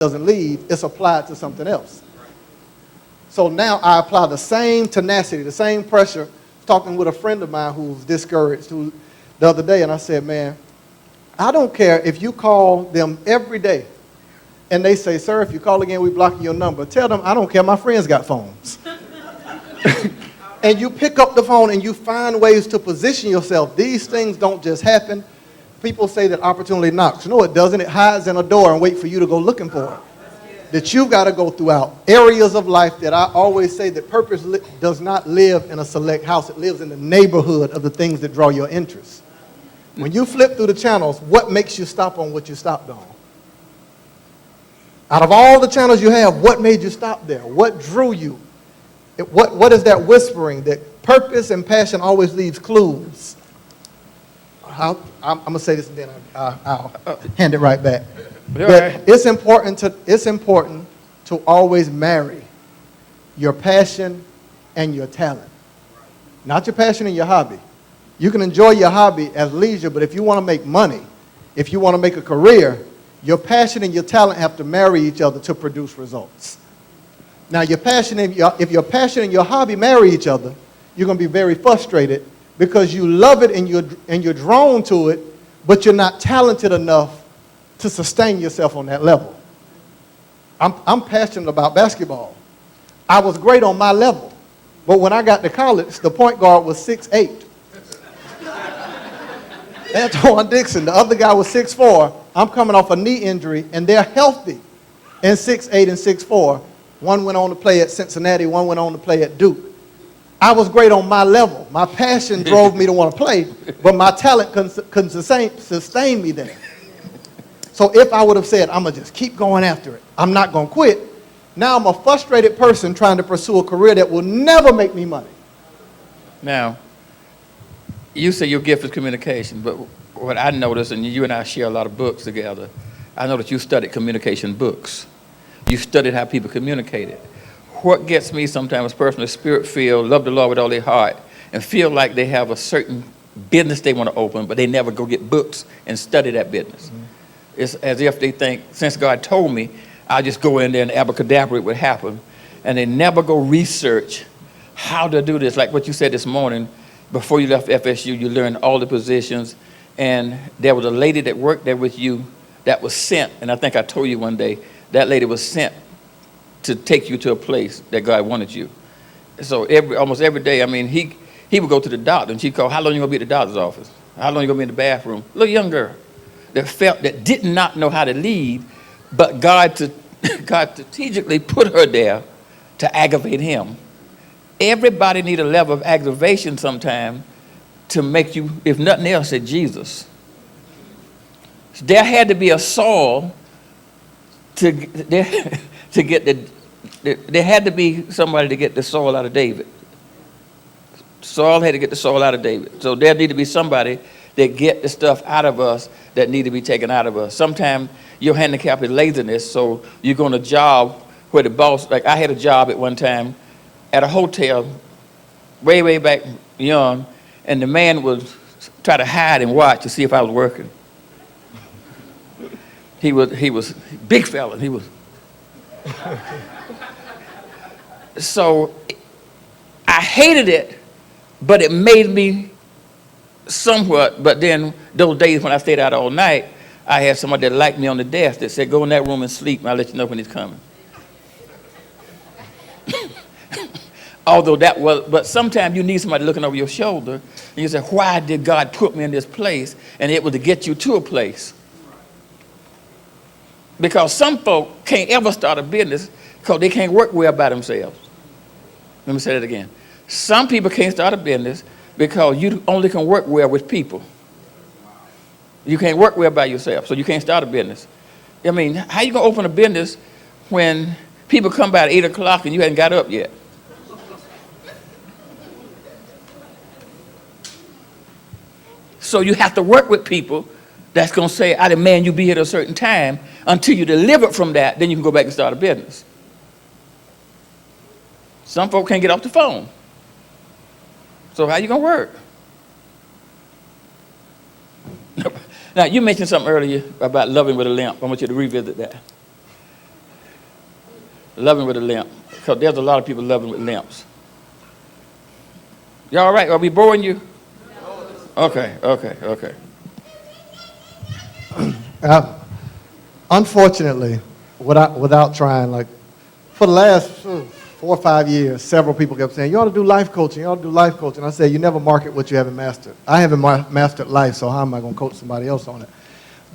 doesn't leave, it's applied to something else. So now I apply the same tenacity, the same pressure. Talking with a friend of mine who's discouraged the other day, and I said, man, I don't care if you call them every day and they say, sir, if you call again, we blocking your number. Tell them, I don't care, my friends got phones. And you pick up the phone and you find ways to position yourself. These things don't just happen. People say that opportunity knocks. No, it doesn't. It hides in a door and wait for you to go looking for it. That you've got to go throughout areas of life that I always say that purpose does not live in a select house. It lives in the neighborhood of the things that draw your interest. When you flip through the channels, what makes you stop on what you stopped on? Out of all the channels you have, what made you stop there? What drew you? What is that whispering? That purpose and passion always leaves clues. I'm going to say this and then I'll hand it right back. But it's important to always marry your passion and your talent. Not your passion and your hobby. You can enjoy your hobby as leisure, but if you want to make money, if you want to make a career, your passion and your talent have to marry each other to produce results. Now, if your passion and your hobby marry each other, you're going to be very frustrated because you love it and you're drawn to it, but you're not talented enough to sustain yourself on that level. I'm passionate about basketball. I was great on my level, but when I got to college, the point guard was 6'8". Antoine Dixon, the other guy was 6'4". I'm coming off a knee injury, and they're healthy and 6'8" and 6'4". One went on to play at Cincinnati, one went on to play at Duke. I was great on my level. My passion drove me to want to play, but my talent couldn't sustain me there. So if I would have said, I'm going to just keep going after it, I'm not going to quit, now I'm a frustrated person trying to pursue a career that will never make me money. Now, you say your gift is communication, but what I noticed, and you and I share a lot of books together, I know that you studied communication books. You studied how people communicated. What gets me sometimes personally, spirit-filled, love the Lord with all their heart, and feel like they have a certain business they want to open, but they never go get books and study that business. Mm-hmm. It's as if they think, since God told me, I'll just go in there and abracadabra, it would happen. And they never go research how to do this. Like what you said this morning, before you left FSU, you learned all the positions, and there was a lady that worked there with you that was sent, and I think I told you one day, that lady was sent to take you to a place that God wanted you. So almost every day, I mean, he would go to the doctor, and she'd call, how long you going to be at the doctor's office? How long you going to be in the bathroom? A little young girl that did not know how to lead, but God strategically put her there to aggravate him. Everybody need a level of aggravation sometime to make you, if nothing else, say Jesus. There had to be a Saul there had to be somebody to get the Saul out of David. Saul had to get the Saul out of David. So there need to be somebody that get the stuff out of us that need to be taken out of us. Sometimes your handicap is laziness, so you're going to job where the boss, like I had a job at one time at a hotel way, way back young, and the man would try to hide and watch to see if I was working. He was big fella. He was. So I hated it, but it made me somewhat. But then those days when I stayed out all night, I had somebody that liked me on the desk that said, go in that room and sleep, and I'll let you know when he's coming. Although but sometimes you need somebody looking over your shoulder, and you say, why did God put me in this place? And it was to get you to a place. Because some folk can't ever start a business because they can't work well by themselves. Let me say that again. Some people can't start a business because you only can work well with people. You can't work well by yourself, so you can't start a business. I mean, how you going to open a business when people come by at 8 o'clock and you hadn't got up yet? So you have to work with people that's going to say, I demand you be here at a certain time. Until you deliver from that, then you can go back and start a business. Some folk can't get off the phone. So how you going to work? Now, you mentioned something earlier about loving with a limp. I want you to revisit that. Loving with a limp. Because there's a lot of people loving with limps. You all right? Are we boring you? Okay. Unfortunately, without trying, like, for the last 4 or 5 years, several people kept saying, you ought to do life coaching, you ought to do life coaching. I said, you never market what you haven't mastered. I haven't mastered life, so how am I going to coach somebody else on it?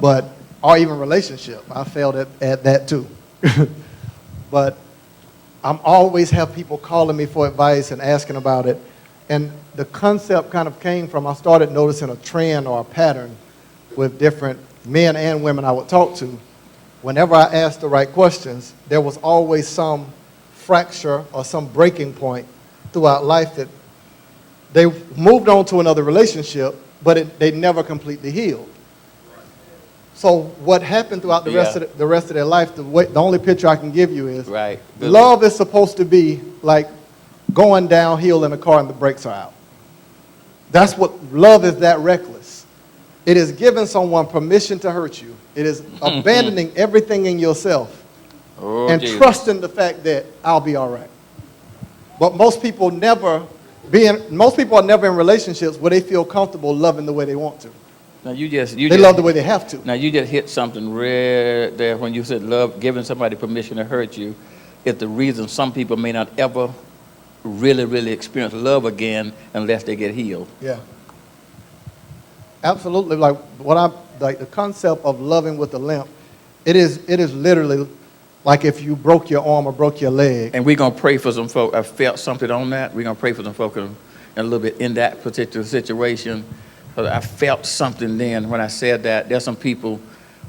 But, or even relationship. I failed at that too. But I'm always have people calling me for advice and asking about it. And the concept kind of came from, I started noticing a trend or a pattern with different men and women I would talk to. Whenever I asked the right questions, there was always some fracture or some breaking point throughout life that they moved on to another relationship, but they never completely healed. So what happened throughout the rest of their life, the only picture I can give you is love is supposed to be like going downhill in a car and the brakes are out. That's what love is, that reckless. It is giving someone permission to hurt you. It is abandoning everything in yourself and trusting the fact that I'll be all right. But most people are never in relationships where they feel comfortable loving the way they want to. Now they love the way they have to. Now you just hit something rare there when you said love, giving somebody permission to hurt you, is the reason some people may not ever really experience love again unless they get healed. Yeah. Absolutely. Like the concept of loving with a limp, it is literally like if you broke your arm or broke your leg. And we're gonna pray for some folk. I felt something on that. We're gonna pray for some folk in a little bit in that particular situation. I felt something then when I said that. There's some people,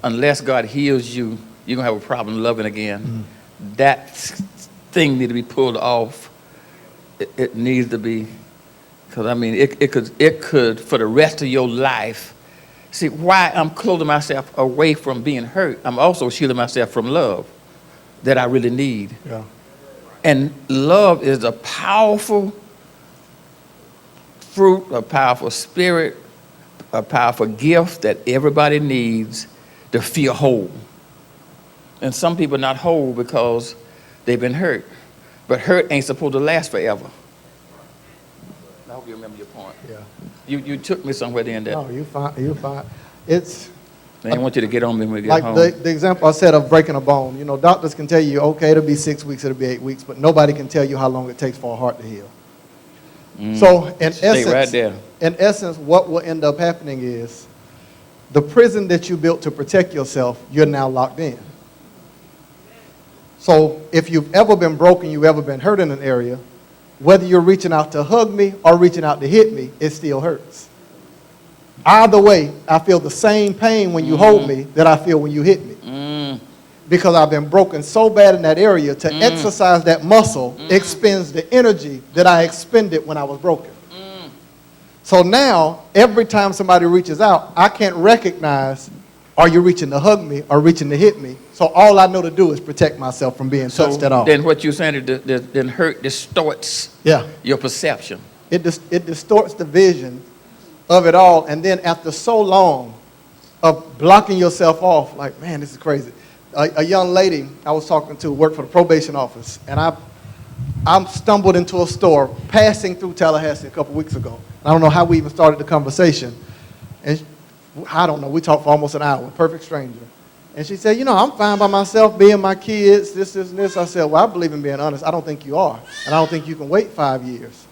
unless God heals you, you're going to have a problem loving again. Mm-hmm. That thing needs to be pulled off. It needs to be, because I mean, it could, for the rest of your life, see, why I'm closing myself away from being hurt, I'm also shielding myself from love that I really need. Yeah. And love is a powerful fruit, a powerful spirit, a powerful gift that everybody needs to feel whole. And some people are not whole because they've been hurt. But hurt ain't supposed to last forever. I hope you remember your point. Yeah. You took me somewhere then. No, you fine. It's... I didn't want you to get on me when we get like home. The example I said of breaking a bone. You know, doctors can tell you, okay, it'll be 6 weeks, it'll be 8 weeks, but nobody can tell you how long it takes for a heart to heal. So in essence, what will end up happening is the prison that you built to protect yourself, you're now locked in. So if you've ever been broken, you've ever been hurt in an area, whether you're reaching out to hug me or reaching out to hit me, it still hurts. Either way, I feel the same pain when you hold me that I feel when you hit me. Because I've been broken so bad in that area, to exercise that muscle expends the energy that I expended when I was broken. So now, every time somebody reaches out, I can't recognize, are you reaching to hug me or reaching to hit me? So all I know to do is protect myself from being touched at all. Then what you're saying is then hurt distorts your perception. It distorts the vision of it all. And then after so long of blocking yourself off, like, man, this is crazy. A young lady I was talking to worked for the probation office, and I stumbled into a store passing through Tallahassee a couple weeks ago. I don't know how we even started the conversation. And I don't know, we talked for almost an hour, perfect stranger. And she said, you know, I'm fine by myself, being my kids, this, and this. I said, well, I believe in being honest. I don't think you are. And I don't think you can wait 5 years.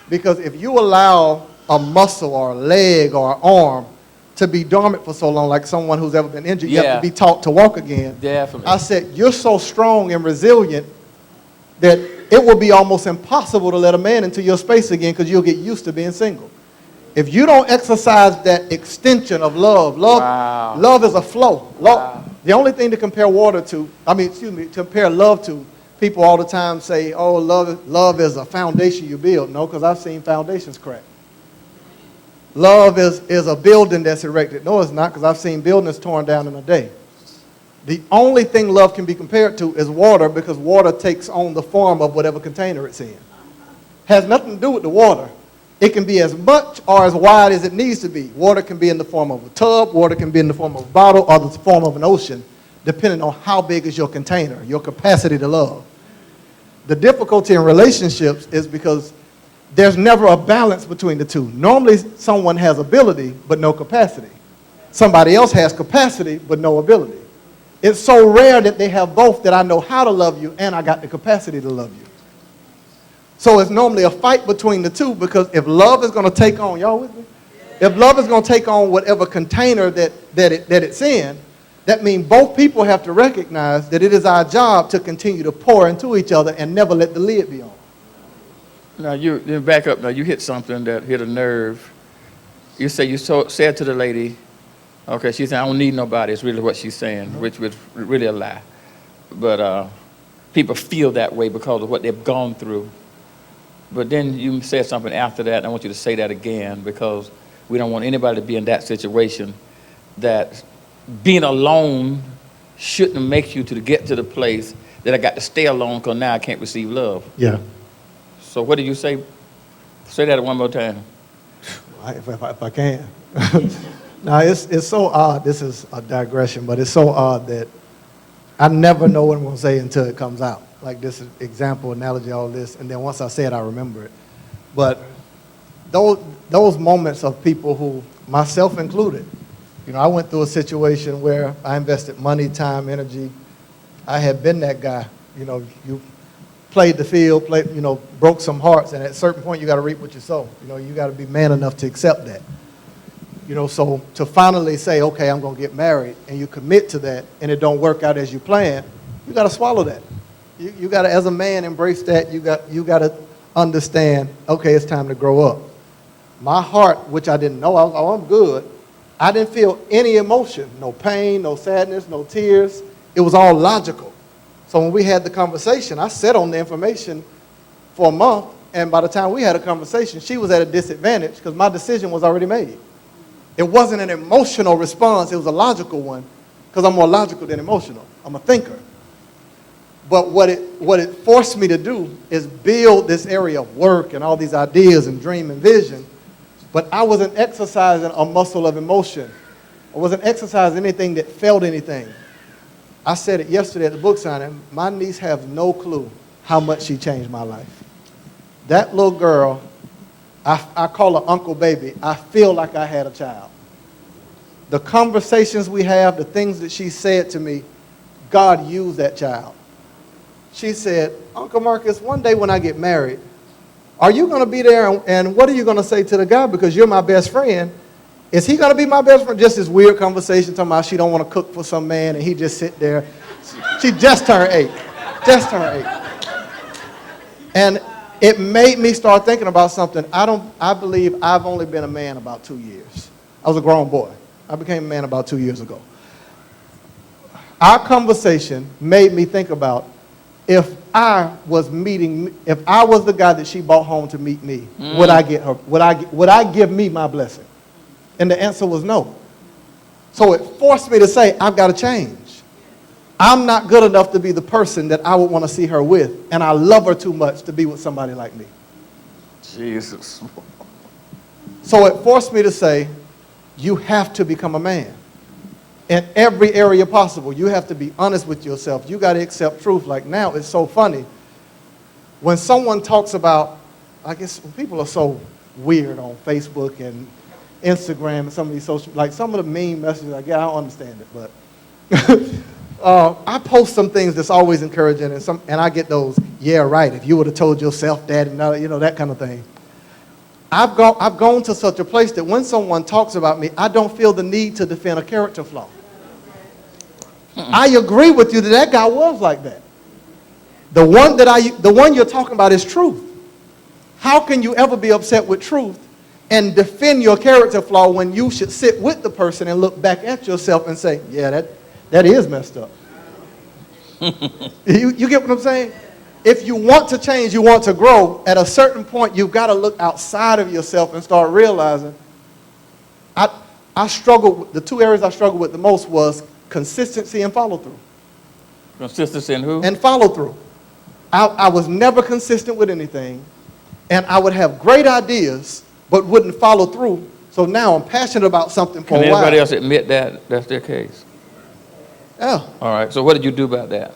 Because if you allow a muscle or a leg or an arm to be dormant for so long, like someone who's ever been injured, you have to be taught to walk again. Definitely. I said, you're so strong and resilient that it will be almost impossible to let a man into your space again because you'll get used to being single. If you don't exercise that extension of love is a flow. The only thing to compare compare love to, people all the time say, oh, love is a foundation you build. No, because I've seen foundations crack. Love is a building that's erected. No, it's not, because I've seen buildings torn down in a day. The only thing love can be compared to is water, because water takes on the form of whatever container it's in. Has nothing to do with the water. It can be as much or as wide as it needs to be. Water can be in the form of a tub. Water can be in the form of a bottle or the form of an ocean, depending on how big is your container, your capacity to love. The difficulty in relationships is because there's never a balance between the two. Normally, someone has ability but no capacity. Somebody else has capacity but no ability. It's so rare that they have both that I know how to love you and I got the capacity to love you. So it's normally a fight between the two, because if love is going to take on, y'all with me? If love is going to take on whatever container that it's in, that means both people have to recognize that it is our job to continue to pour into each other and never let the lid be on. Now, you back up. Now, you hit something that hit a nerve. You say you said to the lady, okay, she said, I don't need nobody, is really what she's saying, which was really a lie. But people feel that way because of what they've gone through. But then you said something after that, and I want you to say that again, because we don't want anybody to be in that situation, that being alone shouldn't make you to get to the place that I got to stay alone because now I can't receive love. Yeah. So what did you say? Say that one more time. If I can. Now, it's so odd. This is a digression, but it's so odd that I never know what I'm going to say until it comes out. Like this example, analogy, all this, and then once I say it, I remember it. But those moments of people who, myself included, you know, I went through a situation where I invested money, time, energy. I had been that guy. You know, you played the field, broke some hearts, and at a certain point, you got to reap what you sow. You know, you got to be man enough to accept that. You know, so to finally say, okay, I'm going to get married, and you commit to that, and it don't work out as you plan, you got to swallow that. You got to, as a man, embrace that. You got to understand, okay, it's time to grow up. My heart, which I didn't know, I'm good. I didn't feel any emotion, no pain, no sadness, no tears. It was all logical. So when we had the conversation, I sat on the information for a month, and by the time we had a conversation, she was at a disadvantage because my decision was already made. It wasn't an emotional response, it was a logical one, because I'm more logical than emotional. I'm a thinker. But what it forced me to do is build this area of work and all these ideas and dream and vision, but I wasn't exercising a muscle of emotion. I wasn't exercising anything that felt anything. I said it yesterday at the book signing, my niece has no clue how much she changed my life. That little girl, I call her Uncle Baby. I feel like I had a child. The conversations we have, the things that she said to me, God used that child. She said, Uncle Marcus, one day when I get married, are you going to be there and what are you going to say to the guy? Because you're my best friend. Is he going to be my best friend? Just this weird conversation talking about she don't want to cook for some man and he just sit there. She just turned 8. Just turned 8. And it made me start thinking about something. I believe I've only been a man about 2 years. I was a grown boy. I became a man about 2 years ago. Our conversation made me think about if I was the guy that she brought home to meet me, would I get her? Would I give me my blessing? And the answer was no. So it forced me to say, I've got to change. I'm not good enough to be the person that I would want to see her with, and I love her too much to be with somebody like me. Jesus. So it forced me to say, you have to become a man. In every area possible, you have to be honest with yourself. You got to accept truth. Like now, it's so funny. When someone talks about, I guess people are so weird on Facebook and Instagram and some of these social, like some of the mean messages I get, I don't understand it, but I post some things that's always encouraging, and I get those, yeah, right, if you would have told yourself that, and that kind of thing. I've gone to such a place that when someone talks about me, I don't feel the need to defend a character flaw. I agree with you that guy was like that. The one you're talking about is truth. How can you ever be upset with truth and defend your character flaw when you should sit with the person and look back at yourself and say, yeah, that is messed up. You get what I'm saying? If you want to change, you want to grow, at a certain point, you've got to look outside of yourself and start realizing. I struggled, the 2 areas I struggled with the most was consistency and follow through. Consistency and who? And follow through. I was never consistent with anything, and I would have great ideas, but wouldn't follow through. So now I'm passionate about something for a while. Can anybody else admit that that's their case? Yeah. All right, so what did you do about that?